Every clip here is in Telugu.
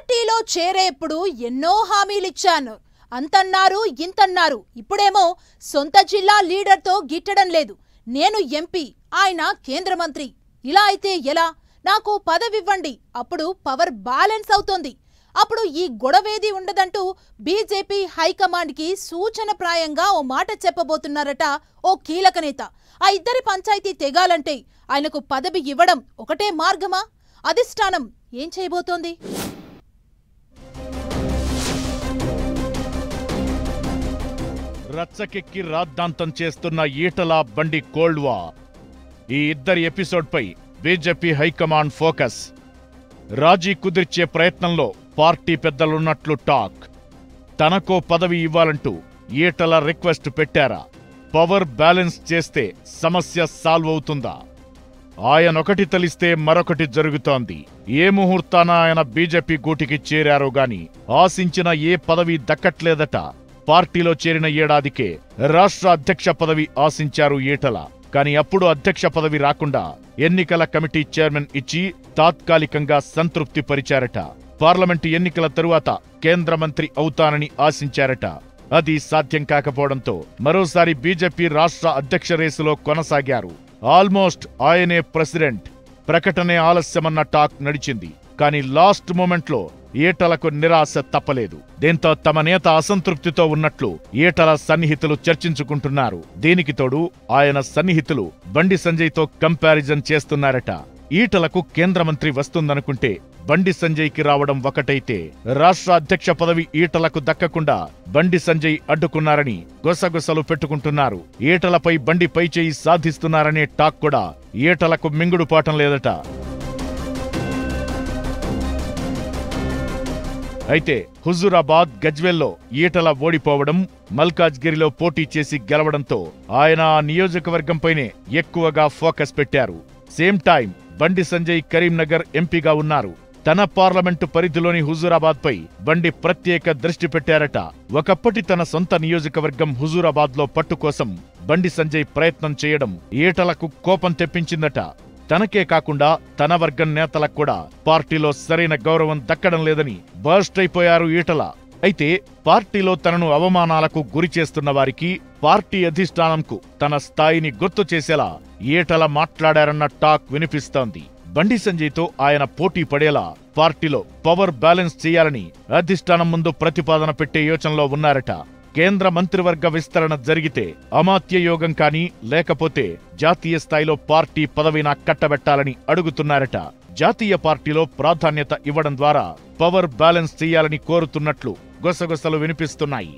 పార్టీలో చేరేప్పుడు ఎన్నో హామీలిచ్చాను. అంతన్నారు ఇంతన్నారు. ఇప్పుడేమో సొంత జిల్లా లీడర్తో గిట్టడం లేదు. నేను ఎంపీ, ఆయన కేంద్ర మంత్రి. ఇలా అయితే ఎలా? నాకు పదవివ్వండి, అప్పుడు పవర్ బ్యాలెన్స్ అవుతోంది. అప్పుడు ఈ గొడవేది ఉండదంటూ బీజేపీ హైకమాండ్కి సూచనప్రాయంగా ఓ మాట చెప్పబోతున్నారట ఓ కీలక నేత. ఆ ఇద్దరి పంచాయతీ తెగాలంటే ఆయనకు పదవి ఇవ్వడం ఒకటే మార్గమా? అధిష్టానం ఏం చేయబోతోంది? రచ్చకెక్కి రాద్ధాంతం చేస్తున్న ఈటల బండి కోల్డ్ వార్. ఈ ఇద్దరి ఎపిసోడ్పై బీజేపీ హైకమాండ్ ఫోకస్. రాజీ కుదిర్చే ప్రయత్నంలో పార్టీ పెద్దలున్నట్లు టాక్. తనకో పదవి ఇవ్వాలంటూ ఈటల రిక్వెస్ట్ పెట్టారా? పవర్ బ్యాలెన్స్ చేస్తే సమస్య సాల్వ్ అవుతుందా? ఆయనొకటి తెలిస్తే మరొకటి జరుగుతోంది. ఏ ముహూర్తాన ఆయన బీజేపీ గూటికి చేరారో గాని ఆశించిన ఏ పదవి దక్కట్లేదట. పార్టీలో చేరిన ఏడాదికే రాష్ట్ర అధ్యక్ష పదవి ఆశించారు ఈటల. కాని అప్పుడు అధ్యక్ష పదవి రాకుండా ఎన్నికల కమిటీ చైర్మన్ ఇచ్చి తాత్కాలికంగా సంతృప్తి పరిచారట. పార్లమెంటు ఎన్నికల తరువాత కేంద్ర మంత్రి అవుతానని ఆశించారట. అది సాధ్యం కాకపోవడంతో మరోసారి బీజేపీ రాష్ట్ర అధ్యక్ష రేసులో కొనసాగారు. ఆల్మోస్ట్ ఆయనే ప్రెసిడెంట్. ప్రకటనే ఆలస్యమన్న టాక్ నడిచింది. కాని లాస్ట్ మూమెంట్లో ఈటలకు నిరాశ తప్పలేదు. దీంతో తమ నేత అసంతృప్తితో ఉన్నట్లు ఈటల సన్నిహితులు చర్చించుకుంటున్నారు. దీనికి తోడు ఆయన సన్నిహితులు బండి సంజయ్తో కంపారిజన్ చేస్తున్నారట. ఈటలకు కేంద్ర మంత్రి వస్తుందనుకుంటే బండి సంజయ్కి రావడం ఒకటైతే, రాష్ట్ర అధ్యక్ష పదవి ఈటలకు దక్కకుండా బండి సంజయ్ అడ్డుకున్నారని గుసగుసలు పెట్టుకుంటున్నారు. ఈటలపై బండి పైచేయి సాధిస్తున్నారనే టాక్ కూడా ఈటలకు మింగుడుపాఠం లేదట. అయితే హుజూరాబాద్, గజ్వేల్లో ఈటల ఓడిపోవడం, మల్కాజ్గిరిలో పోటీ చేసి గెలవడంతో ఆయన ఆ నియోజకవర్గంపైనే ఎక్కువగా ఫోకస్ పెట్టారు. సేమ్ టైం బండి సంజయ్ కరీంనగర్ ఎంపీగా ఉన్నారు. తన పార్లమెంటు పరిధిలోని హుజూరాబాద్ పై బండి ప్రత్యేక దృష్టి పెట్టారట. ఒకప్పటి తన సొంత నియోజకవర్గం హుజూరాబాద్ లో పట్టు కోసం బండి సంజయ్ ప్రయత్నం చేయడం ఈటలకు కోపం తెప్పించిందట. తనకే కాకుండా తన వర్గం నేతలకు కూడా పార్టీలో సరైన గౌరవం దక్కడం లేదని బర్స్ట్ అయిపోయారు ఈటల. అయితే పార్టీలో తనను అవమానాలకు గురి చేస్తున్న వారికి, పార్టీ అధిష్టానంకు తన స్థాయిని గుర్తు చేసేలా ఈటల మాట్లాడారన్న టాక్ వినిపిస్తోంది. బండి సంజయ్తో ఆయన పోటీ పడేలా పార్టీలో పవర్ బ్యాలెన్స్ చేయాలని అధిష్టానం ముందు ప్రతిపాదన పెట్టే యోచనలో ఉన్నారట. కేంద్ర మంత్రివర్గ విస్తరణ జరిగితే అమాత్య యోగం కానీ, లేకపోతే జాతీయ స్థాయిలో పార్టీ పదవినా కట్టబెట్టాలని అడుగుతున్నారట. జాతీయ పార్టీలో ప్రాధాన్యత ఇవ్వడం ద్వారా పవర్ బ్యాలెన్స్ చేయాలని కోరుతున్నట్లు గుసగుసలు వినిపిస్తున్నాయి.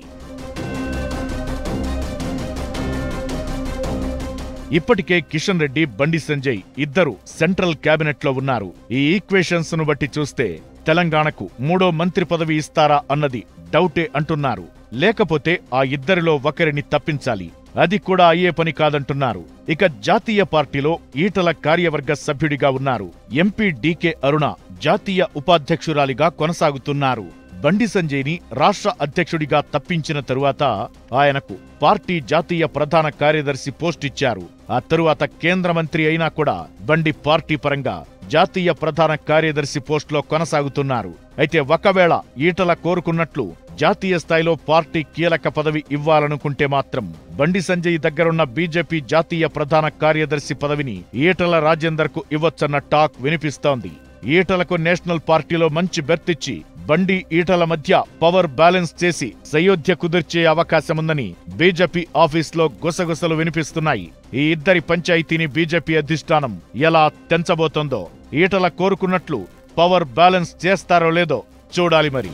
ఇప్పటికే కిషన్ రెడ్డి, బండి సంజయ్ ఇద్దరు సెంట్రల్ క్యాబినెట్లో ఉన్నారు. ఈ ఈక్వేషన్స్ ను బట్టి చూస్తే తెలంగాణకు మూడో మంత్రి పదవి ఇస్తారా అన్నది డౌటే అంటున్నారు. లేకపోతే ఆ ఇద్దరిలో ఒకరిని తప్పించాలి. అది కూడా అయ్యే పని కాదంటున్నారు. ఇక జాతీయ పార్టీలో ఈటల కార్యవర్గ సభ్యుడిగా ఉన్నారు. ఎంపీ డీకే అరుణ జాతీయ ఉపాధ్యక్షురాలిగా కొనసాగుతున్నారు. బండి సంజయ్ని రాష్ట్ర అధ్యక్షుడిగా తప్పించిన తరువాత ఆయనకు పార్టీ జాతీయ ప్రధాన కార్యదర్శి పోస్ట్ ఇచ్చారు. ఆ తరువాత కేంద్ర మంత్రి అయినా కూడా బండి పార్టీ పరంగా జాతీయ ప్రధాన కార్యదర్శి పోస్టులో కొనసాగుతున్నారు. అయితే ఒకవేళ ఈటల కోరుకున్నట్లు జాతీయ స్థాయిలో పార్టీ కీలక పదవి ఇవ్వాలనుకుంటే మాత్రం బండి సంజయ్ దగ్గరున్న బీజేపీ జాతీయ ప్రధాన కార్యదర్శి పదవిని ఈటల రాజేందర్ కు ఇవ్వొచ్చన్న టాక్ వినిపిస్తోంది. ఈటలకు నేషనల్ పార్టీలో మంచి బెర్తిచ్చి బండి, ఈటల మధ్య పవర్ బ్యాలెన్స్ చేసి సయోధ్య కుదిర్చే అవకాశముందని బీజేపీ ఆఫీస్లో గుసగుసలు వినిపిస్తున్నాయి. ఈ ఇద్దరి పంచాయతీని బీజేపీ అధిష్టానం ఎలా తెంచబోతోందో, ఈటల కోరుకున్నట్లు పవర్ బ్యాలెన్స్ చేస్తారో లేదో చూడాలి మరి.